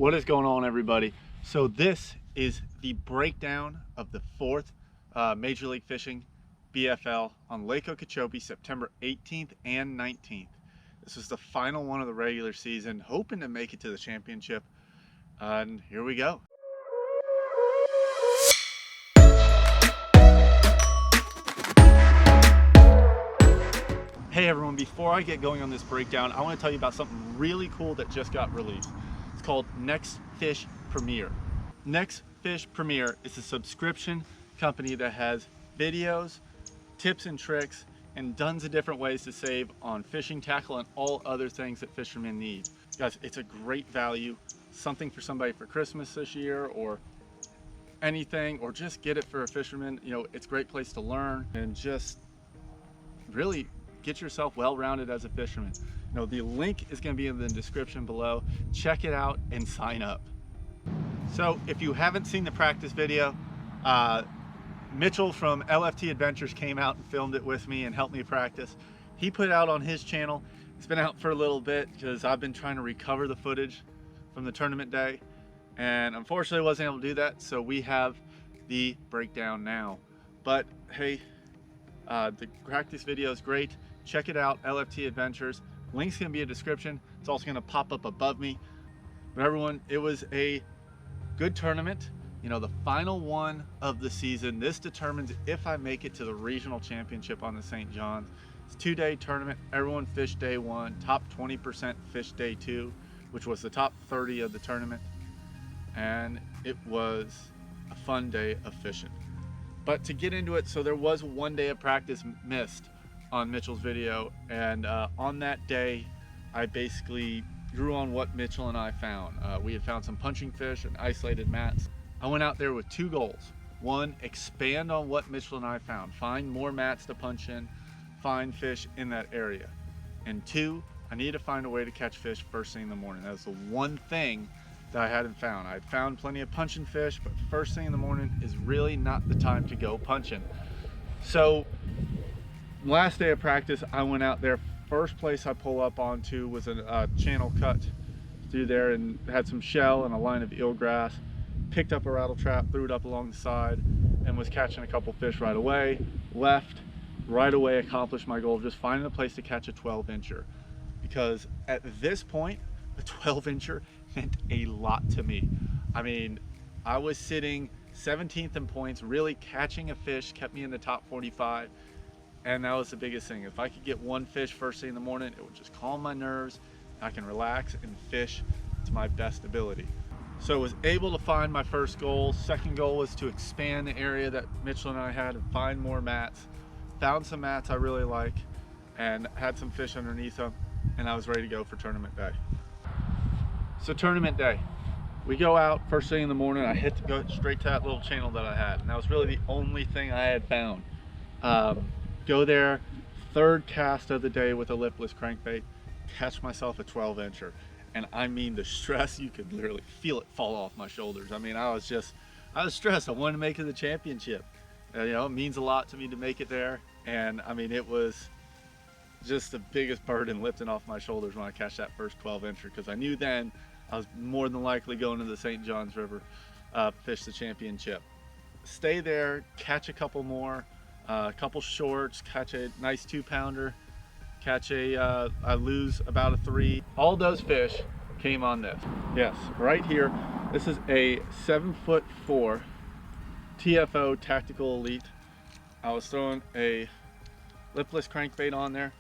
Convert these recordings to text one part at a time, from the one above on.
What is going on, everybody? So this is the breakdown of the fourth Major League Fishing BFL on Lake Okeechobee, September 18th and 19th. This is the final one of the regular season, hoping to make it to the championship, and here we go. Hey everyone, before I get going on this breakdown, I want to tell you about something really cool that just got released. It's called NEXTFISH Premier. NEXTFISH Premier is a subscription company that has videos, tips and tricks, and tons of different ways to save on fishing tackle and all other things that fishermen need. Guys, it's a great value, something for somebody for Christmas this year or anything, or just get it for a fisherman. You know, it's a great place to learn and just really get yourself well-rounded as a fisherman. You know, the link is going to be in the description below. Check it out and sign up. So if you haven't seen the practice video, Mitchell from LFT Adventures came out and filmed it with me and helped me practice. He put it out on his channel. It's been out for a little bit because I've been trying to recover the footage from the tournament day, and unfortunately wasn't able to do that, so we have the breakdown now. But hey, the practice video is great. Check it out, LFT Adventures. Link's gonna be in the description. It's also gonna pop up above me. But everyone, it was a good tournament. You know, the final one of the season. This determines if I make it to the regional championship on the St. John's. It's a 2-day tournament. Everyone fished day one. Top 20% fished day two, which was the top 30 of the tournament. And it was a fun day of fishing. But to get into it, so there was 1 day of practice missed on Mitchell's video, and on that day I basically drew on what Mitchell and I found. We had found some punching fish and isolated mats. I went out there with two goals. One, expand on what Mitchell and I found, find more mats to punch in, find fish in that area. And two, I need to find a way to catch fish first thing in the morning. That's the one thing that I hadn't found. I'd found plenty of punching fish, but first thing in the morning is really not the time to go punching. So last day of practice, I went out there. First place I pull up onto was a channel cut through there, and had some shell and a line of eelgrass. Picked up a rattle trap, threw it up along the side, and was catching a couple fish right away. Left, right away accomplished my goal of just finding a place to catch a 12-incher. Because at this point, a 12-incher meant a lot to me. I mean, I was sitting 17th in points, really catching a fish kept me in the top 45, and that was the biggest thing. If I could get one fish first thing in the morning, it would just calm my nerves. I can relax and fish to my best ability. So I was able to find my first goal. Second goal was to expand the area that Mitchell and I had and find more mats. Found some mats I really like and had some fish underneath them, and I was ready to go for tournament day. So tournament day, we go out first thing in the morning. I go straight to that little channel that I had, and that was really the only thing I had found. Go there, third cast of the day with a lipless crankbait, catch myself a 12-incher. And I mean, the stress, you could literally feel it fall off my shoulders. I mean, I was stressed. I wanted to make it to the championship. You know, it means a lot to me to make it there. And I mean, it was just the biggest burden lifting off my shoulders when I catch that first 12-incher, because I knew then I was more than likely going to the St. John's River, fish the championship. Stay there, catch a couple more, a couple shorts, catch a nice 2-pounder, catch I lose about a 3. All those fish came on this. Yes, right here. This is a 7'4" TFO Tactical Elite. I was throwing a lipless crankbait on there,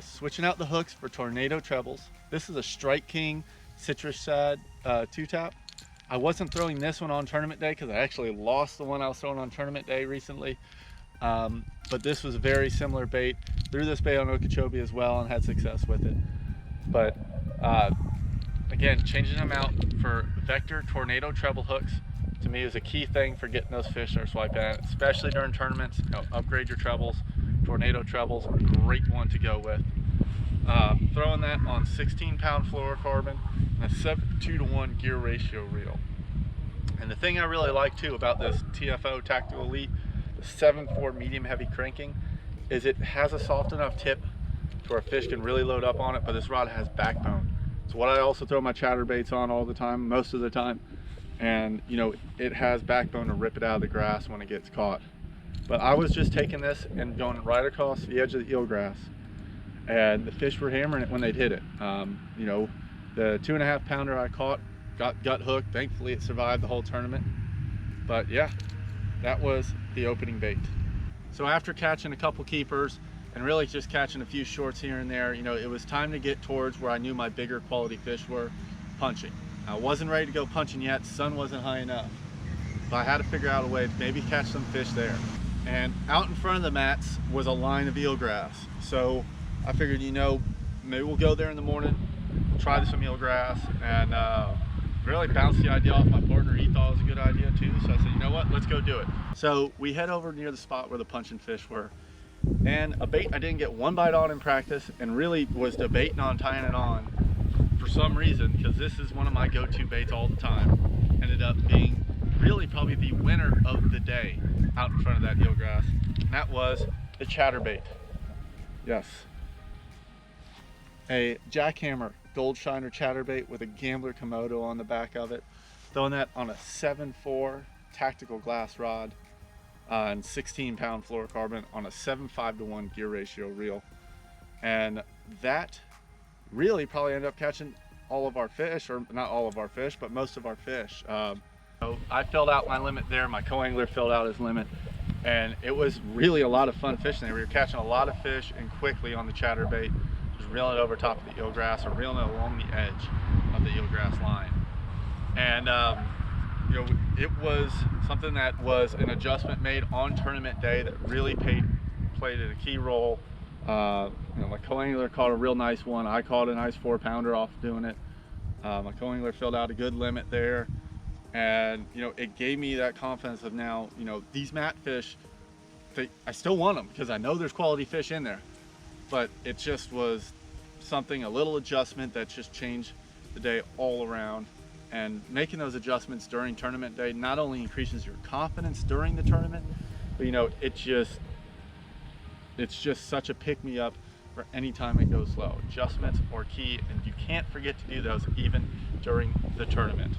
switching out the hooks for tornado trebles. This is a Strike King Citrus Shad 2-tap. I wasn't throwing this one on tournament day because I actually lost the one I was throwing on tournament day recently. But this was a very similar bait. Threw this bait on Okeechobee as well and had success with it. But again, changing them out for Vector Tornado treble hooks to me is a key thing for getting those fish that are swiping at it, especially during tournaments. You know, upgrade your trebles. Tornado trebles are a great one to go with. Throwing that on 16-pound fluorocarbon and a 2-to-1 gear ratio reel. And the thing I really like too about this TFO Tactical Elite, the 7'4" medium heavy cranking, is it has a soft enough tip to where a fish can really load up on it, but this rod has backbone. It's what I also throw my chatterbaits on all the time, most of the time. And you know, it has backbone to rip it out of the grass when it gets caught. But I was just taking this and going right across the edge of the eelgrass, and the fish were hammering it when they'd hit it. You know, the 2.5 pounder I caught got gut hooked. Thankfully it survived the whole tournament. But yeah, that was the opening bait. So after catching a couple keepers and really just catching a few shorts here and there, you know, it was time to get towards where I knew my bigger quality fish were, punching. I wasn't ready to go punching yet, the sun wasn't high enough, but I had to figure out a way to maybe catch some fish there. And out in front of the mats was a line of eelgrass. So I figured, you know, maybe we'll go there in the morning, try some eelgrass, and really bounced the idea off my partner. He thought it was a good idea too. So I said, you know what, let's go do it. So we head over near the spot where the punching fish were. And a bait I didn't get one bite on in practice, and really was debating on tying it on for some reason, because this is one of my go-to baits all the time. Ended up being really probably the winner of the day out in front of that eelgrass. And that was the chatterbait. Yes. A jackhammer gold shiner chatterbait with a gambler Komodo on the back of it. Throwing that on a 7.4 tactical glass rod and 16-pound fluorocarbon on a 7.5-to-1 gear ratio reel. And that really probably ended up catching all of our fish, or not all of our fish, but most of our fish. So I filled out my limit there, my co-angler filled out his limit, and it was really a lot of fun fishing there. We were catching a lot of fish and quickly on the chatterbait, just reeling it over top of the eelgrass or reeling it along the edge of the eelgrass line. And you know, it was something that was an adjustment made on tournament day that really played a key role. You know, my co-angler caught a real nice one. I caught a nice 4-pounder off doing it. My co-angler filled out a good limit there. And you know, it gave me that confidence of now, you know, these mat fish, I still want them because I know there's quality fish in there, but it just was something, a little adjustment that just changed the day all around. And making those adjustments during tournament day not only increases your confidence during the tournament, but you know, it's just such a pick-me-up for any time it goes slow. Adjustments are key, and you can't forget to do those even during the tournament.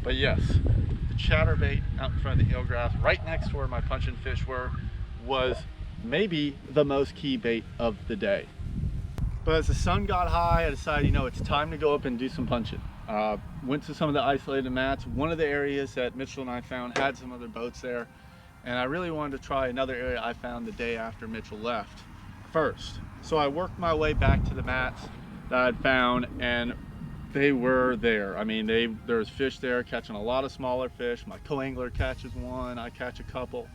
But yes, the chatterbait out in front of the eelgrass, right next to where my punching fish were, was maybe the most key bait of the day. But as the sun got high, I decided, you know, it's time to go up and do some punching. Went to some of the isolated mats. One of the areas that Mitchell and I found had some other boats there, and I really wanted to try another area I found the day after Mitchell left first. So I worked my way back to the mats that I'd found, and they were there. I mean, there was fish there, catching a lot of smaller fish. My co-angler catches one, I catch a couple.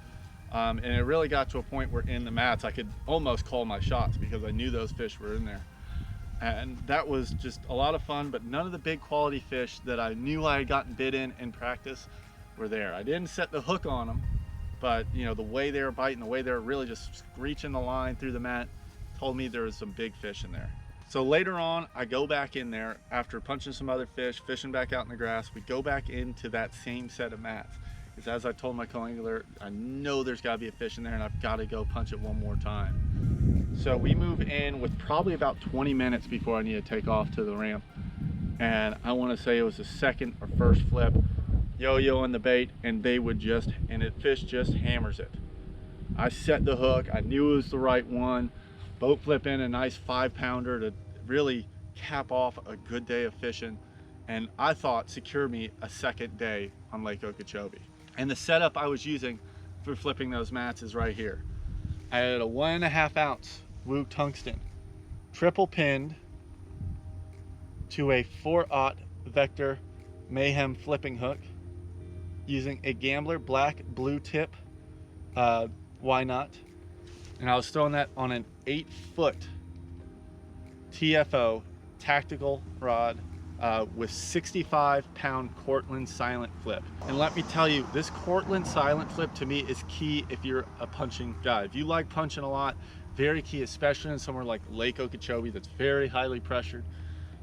And it really got to a point where in the mats, I could almost call my shots because I knew those fish were in there. And that was just a lot of fun, but none of the big quality fish that I knew I had gotten bit in practice were there. I didn't set the hook on them, but you know, the way they were biting, the way they were really just screeching the line through the mat told me there was some big fish in there. So later on, I go back in there after punching some other fish, fishing back out in the grass. We go back into that same set of mats. Because as I told my co-angler, I know there's gotta be a fish in there and I've gotta go punch it one more time. So we move in with probably about 20 minutes before I need to take off to the ramp. And I wanna say it was the second or first flip, yo-yoing the bait, and fish just hammers it. I set the hook, I knew it was the right one. Boat flip in a nice 5-pounder to really cap off a good day of fishing, and I thought secure me a second day on Lake Okeechobee. And the setup I was using for flipping those mats is right here. I had a 1.5 ounce Woo Tungsten, triple pinned to a 4/0 Vector Mayhem flipping hook, using a Gambler black blue tip, why not? And I was throwing that on an 8-foot TFO tactical rod with 65-pound Cortland silent flip. And let me tell you, this Cortland silent flip to me is key if you're a punching guy. If you like punching a lot, very key, especially in somewhere like Lake Okeechobee that's very highly pressured.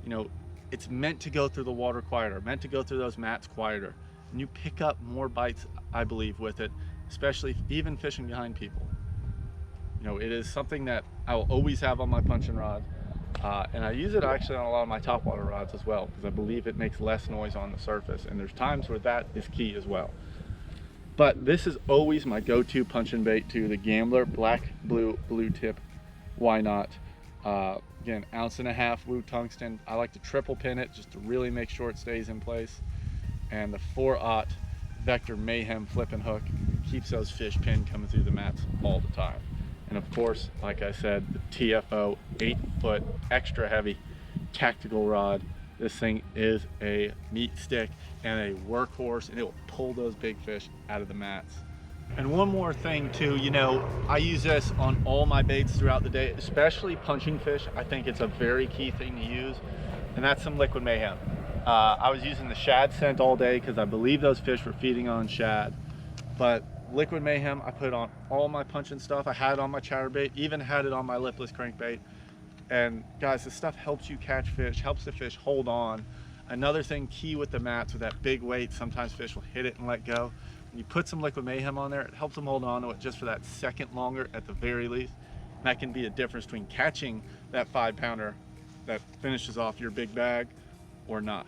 You know, it's meant to go through the water quieter, meant to go through those mats quieter. And you pick up more bites, I believe, with it, especially even fishing behind people. You know, it is something that I will always have on my punching rod. And I use it actually on a lot of my topwater rods as well, because I believe it makes less noise on the surface, and there's times where that is key as well. But this is always my go-to punching bait too, the Gambler black blue tip. Why not? Again, 1.5 ounce Woo tungsten. I like to triple pin it just to really make sure it stays in place. And the 4/0 Vector Mayhem flipping hook keeps those fish pinned coming through the mats all the time. And of course, like I said, the TFO 8-foot extra heavy tactical rod. This thing is a meat stick and a workhorse, and it will pull those big fish out of the mats. And one more thing too, you know, I use this on all my baits throughout the day, especially punching fish. I think it's a very key thing to use, and that's some Liquid Mayhem. I was using the shad scent all day because I believe those fish were feeding on shad. But Liquid Mayhem, I put it on all my punching stuff. I had it on my chatterbait, even had it on my lipless crankbait. And guys, this stuff helps you catch fish, helps the fish hold on. Another thing key with the mats, with that big weight, sometimes fish will hit it and let go. When you put some Liquid Mayhem on there, it helps them hold on to it just for that second longer at the very least. And that can be a difference between catching that 5-pounder that finishes off your big bag or not.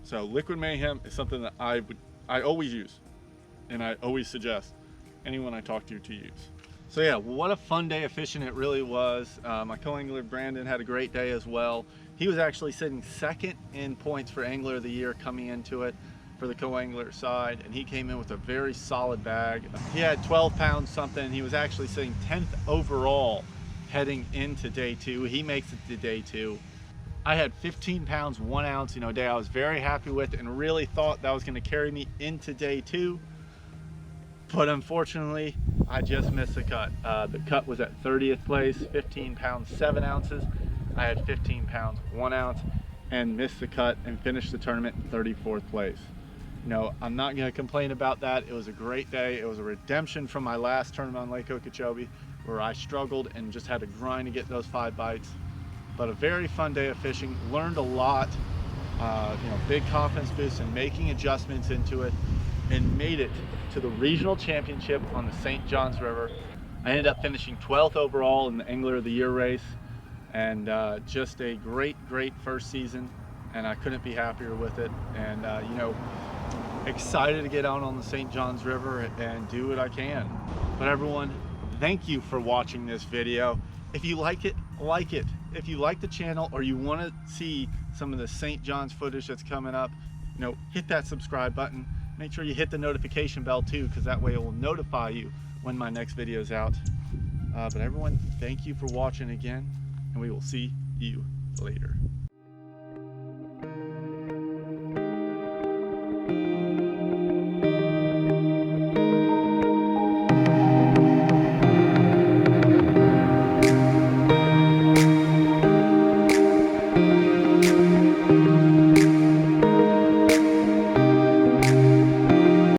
So Liquid Mayhem is something that I always use, and I always suggest anyone I talk to use. So yeah, what a fun day of fishing it really was. My co-angler Brandon had a great day as well. He was actually sitting second in points for Angler of the Year coming into it for the co-angler side, and he came in with a very solid bag. He had 12 pounds something. He was actually sitting 10th overall heading into day 2. He makes it to day 2. I had 15 pounds 1 ounce, you know, a day I was very happy with and really thought that was going to carry me into day 2. But unfortunately, I just missed the cut. The cut was at 30th place, 15 pounds 7 ounces. I had 15 pounds 1 ounce and missed the cut and finished the tournament in 34th place. You know, I'm not going to complain about that. It was a great day. It was a redemption from my last tournament on Lake Okeechobee, where I struggled and just had to grind to get those 5 bites. But a very fun day of fishing. Learned a lot. You know, big confidence boost and making adjustments into it, and made it to the regional championship on the St. Johns River. I ended up finishing 12th overall in the Angler of the Year race, and just a great first season, and I couldn't be happier with it. And you know, excited to get out on the St. Johns River and do what I can. But everyone, thank you for watching this video. If you like it, like it. If you like the channel or you want to see some of the St. John's footage that's coming up, you know, hit that subscribe button. Make sure you hit the notification bell too, because that way it will notify you when my next video is out. But everyone, thank you for watching again, and we will see you later.